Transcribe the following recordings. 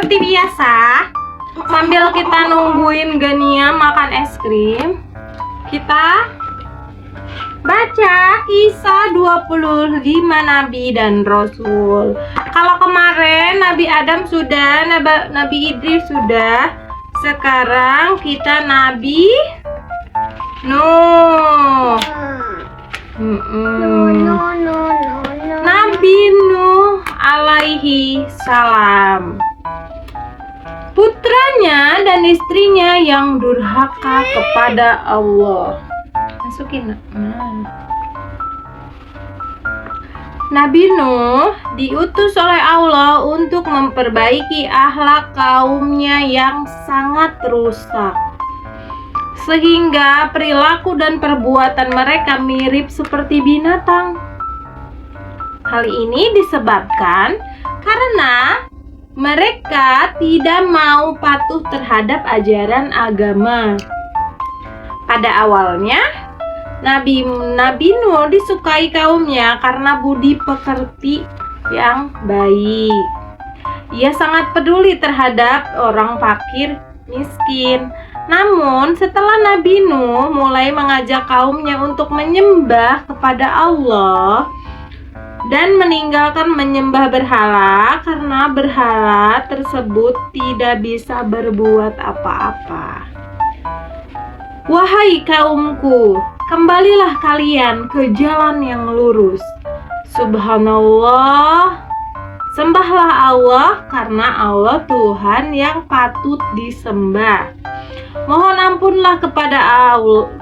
seperti biasa, sambil kita nungguin Gania makan es krim, kita baca kisah 25 Nabi dan Rasul. Kalau kemarin Nabi Adam sudah, Nabi Idris sudah, sekarang kita Nabi Nuh. Nabi Nuh alaihi salam. Putranya dan istrinya yang durhaka kepada Allah. Masukin. Nabi Nuh diutus oleh Allah untuk memperbaiki akhlak kaumnya yang sangat rusak, sehingga perilaku dan perbuatan mereka mirip seperti binatang. Hal ini disebabkan karena mereka tidak mau patuh terhadap ajaran agama. Pada awalnya, Nabi Nuh disukai kaumnya karena budi pekerti yang baik. Ia sangat peduli terhadap orang fakir, miskin. Namun, setelah Nabi Nuh mulai mengajak kaumnya untuk menyembah kepada Allah dan meninggalkan menyembah berhala karena berhala tersebut tidak bisa berbuat apa-apa. Wahai kaumku, kembalilah kalian ke jalan yang lurus. Subhanallah, sembahlah Allah karena Allah Tuhan yang patut disembah. Mohon ampunlah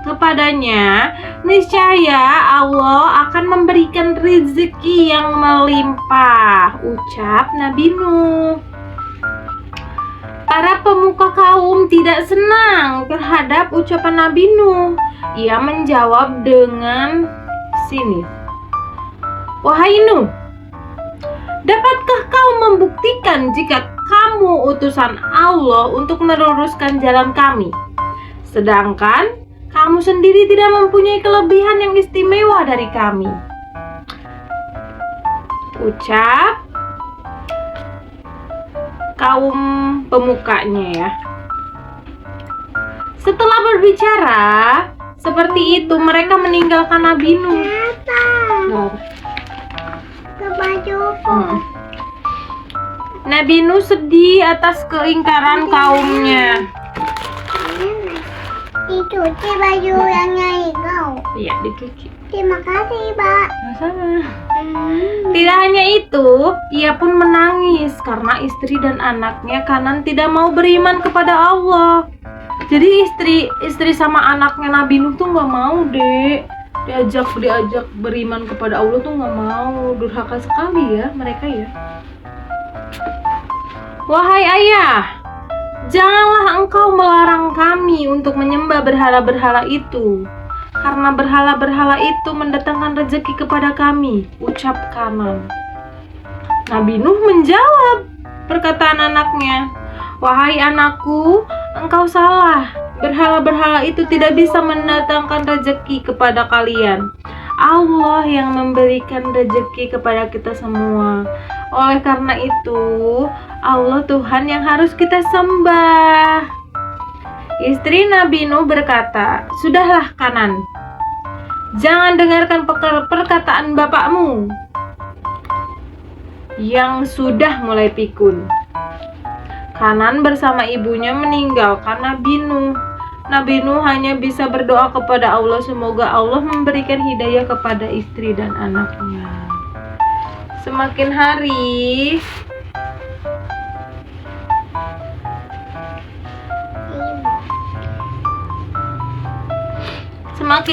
kepadanya, niscaya Allah akan memberikan rezeki yang melimpah, ucap Nabi Nuh. Para pemuka kaum tidak senang terhadap ucapan Nabi Nuh. Ia menjawab dengan sinis, "Wahai Nuh, dapatkah kau membuktikan jika kamu utusan Allah untuk meluruskan jalan kami, sedangkan kamu sendiri tidak mempunyai kelebihan yang istimewa dari kami?" Ucap kaum pemukanya ya. Setelah berbicara seperti itu, mereka meninggalkan Nabi Nuh. Nabi Nuh sedih atas keingkaran kaumnya. Dicuci baju yang nyai kau. Iya, dicuci. Terima kasih, Pak. Sama-sama. Tidak hanya itu, ia pun menangis karena istri dan anaknya kanan tidak mau beriman kepada Allah. Jadi istri sama anaknya Nabi Nuh tuh nggak mau diajak beriman kepada Allah tuh nggak mau. Durhaka sekali ya mereka ya. Wahai ayah, janganlah engkau melarang kami untuk menyembah berhala-berhala itu, karena berhala-berhala itu mendatangkan rezeki kepada kami, ucap Kanan. Nabi Nuh menjawab perkataan anaknya, "Wahai anakku, engkau salah. Berhala-berhala itu tidak bisa mendatangkan rezeki kepada kalian. Allah yang memberikan rezeki kepada kita semua. Oleh karena itu, Allah Tuhan yang harus kita sembah." Istri Nabi Nuh berkata, "Sudahlah Kanan, jangan dengarkan perkataan bapakmu yang sudah mulai pikun." Kanan bersama ibunya meninggalkan Nabi Nuh. Nabi Nuh hanya bisa berdoa kepada Allah semoga Allah memberikan hidayah kepada istri dan anaknya. Semakin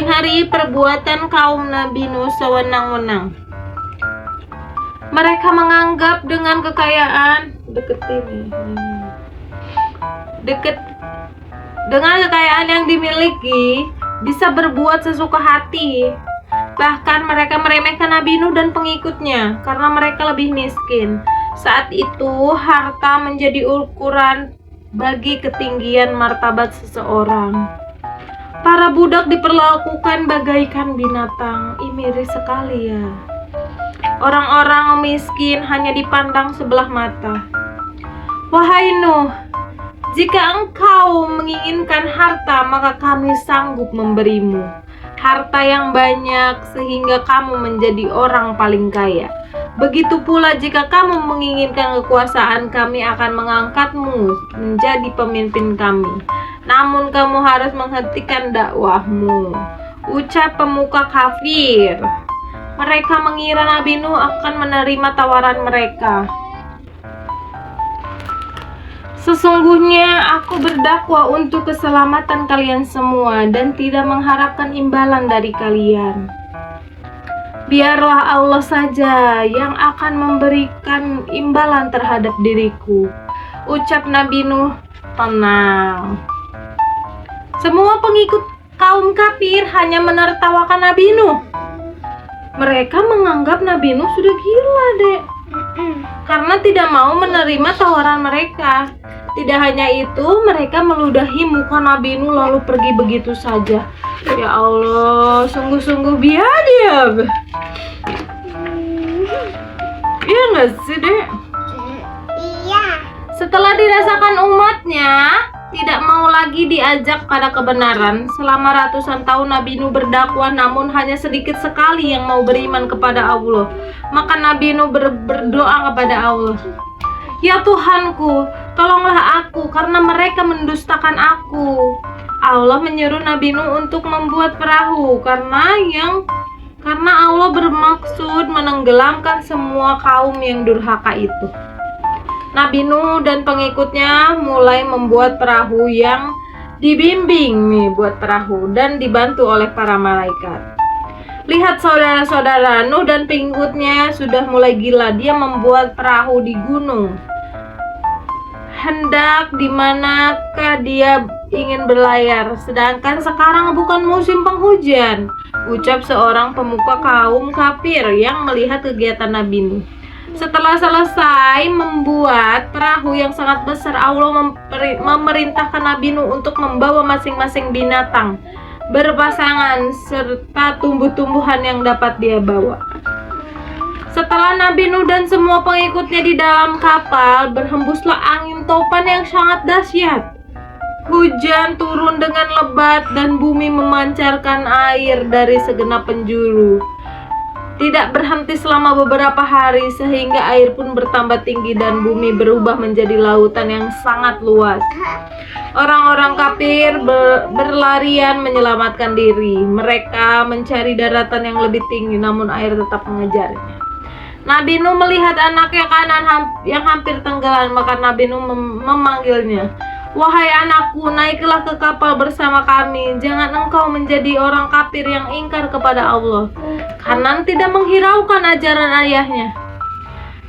hari perbuatan kaum Nabi Nuh sewenang-wenang. Mereka menganggap dengan kekayaan dengan kekayaan yang dimiliki bisa berbuat sesuka hati. Bahkan mereka meremehkan Nabi Nuh dan pengikutnya karena mereka lebih miskin. Saat itu harta menjadi ukuran bagi ketinggian martabat seseorang. Para budak diperlakukan bagaikan binatang. Miris sekali ya. Orang-orang miskin hanya dipandang sebelah mata. Wahai Nuh, jika engkau menginginkan harta, maka kami sanggup memberimu harta yang banyak sehingga kamu menjadi orang paling kaya. Begitu pula jika kamu menginginkan kekuasaan, kami akan mengangkatmu menjadi pemimpin kami. Namun kamu harus menghentikan dakwahmu. Ucap pemuka kafir. Mereka mengira Nabi Nuh akan menerima tawaran mereka. Sesungguhnya aku berdakwah untuk keselamatan kalian semua dan tidak mengharapkan imbalan dari kalian. Biarlah Allah saja yang akan memberikan imbalan terhadap diriku. Ucap Nabi Nuh, tenang. Semua pengikut kaum kafir hanya menertawakan Nabi Nuh. Mereka menganggap Nabi Nuh sudah gila, Dek, karena tidak mau menerima tawaran mereka. Tidak hanya itu, mereka meludahi muka Nabi Nuh lalu pergi begitu saja. Ya Allah, sungguh-sungguh biadab. Iya nggak sih, Dek? Iya. Setelah dirasakan umatnya tidak mau lagi diajak pada kebenaran, selama ratusan tahun Nabi Nuh berdakwah, namun hanya sedikit sekali yang mau beriman kepada Allah. Maka Nabi Nuh berdoa kepada Allah, "Ya Tuhanku, tolonglah aku karena mereka mendustakan aku." Allah menyuruh Nabi Nuh untuk membuat perahu karena Allah bermaksud menenggelamkan semua kaum yang durhaka itu. Nabi Nuh dan pengikutnya mulai membuat perahu yang dibimbing buat perahu dan dibantu oleh para malaikat. Lihat saudara-saudara, Nuh dan pengikutnya sudah mulai gila. Dia membuat perahu di gunung. Hendak di manakah dia ingin berlayar, sedangkan sekarang bukan musim penghujan, ucap seorang pemuka kaum kafir yang melihat kegiatan Nabi Nuh. Setelah selesai membuat perahu yang sangat besar, Allah memerintahkan Nabi Nuh untuk membawa masing-masing binatang berpasangan serta tumbuh-tumbuhan yang dapat dia bawa. Setelah Nabi Nuh dan semua pengikutnya di dalam kapal, berhembuslah angin topan yang sangat dahsyat. Hujan turun dengan lebat dan bumi memancarkan air dari segenap penjuru. Tidak berhenti selama beberapa hari sehingga air pun bertambah tinggi dan bumi berubah menjadi lautan yang sangat luas. Orang-orang kafir berlarian menyelamatkan diri. Mereka mencari daratan yang lebih tinggi, namun air tetap mengejarnya. Nabi Nuh melihat anaknya kanan yang hampir tenggelam, maka Nabi Nuh memanggilnya, "Wahai anakku, naiklah ke kapal bersama kami. Jangan engkau menjadi orang kafir yang ingkar kepada Allah." Kanan tidak menghiraukan ajaran ayahnya.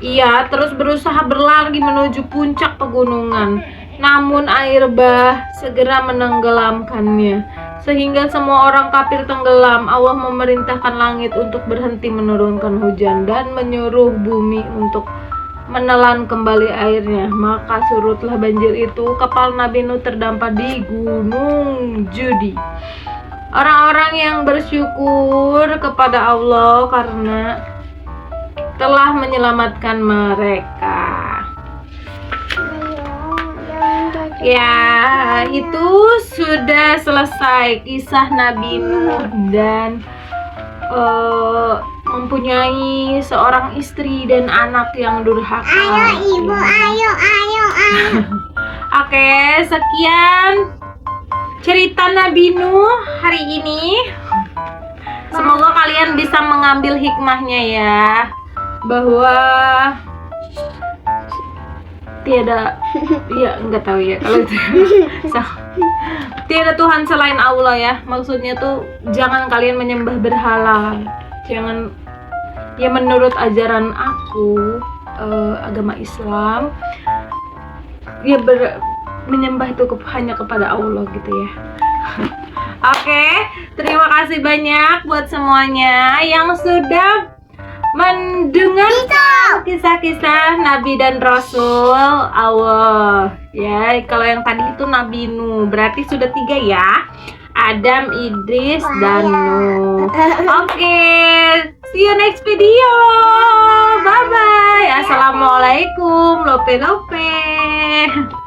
Ia terus berusaha berlari menuju puncak pegunungan. Namun air bah segera menenggelamkannya, sehingga semua orang kafir tenggelam. Allah memerintahkan langit untuk berhenti menurunkan hujan dan menyuruh bumi untuk menelan kembali airnya. Maka surutlah banjir itu. Kapal Nabi Nuh terdampar di Gunung Judi. Orang-orang yang bersyukur kepada Allah karena telah menyelamatkan mereka. Ya, itu sudah selesai kisah Nabi Nuh dan mempunyai seorang istri dan anak yang durhaka. Ayo ibu, ayo. Oke, sekian cerita Nabi Nuh hari ini. Semoga kalian bisa mengambil hikmahnya ya, bahwa tiada, ya nggak tahu ya kalau itu. Tiada Tuhan selain Allah ya. Maksudnya tuh jangan kalian menyembah berhala. Jangan, ya menurut ajaran aku, agama Islam, ya menyembah itu hanya kepada Allah gitu ya. Oke, terima kasih banyak buat semuanya yang sudah mendengar kisah-kisah Nabi dan Rasul Allah. Ya, kalau yang tadi itu Nabi Nuh, berarti sudah 3 ya. Adam, Idris, dan Nuh. Oke, see you next video. Bye bye. Assalamualaikum. Lope. Oke.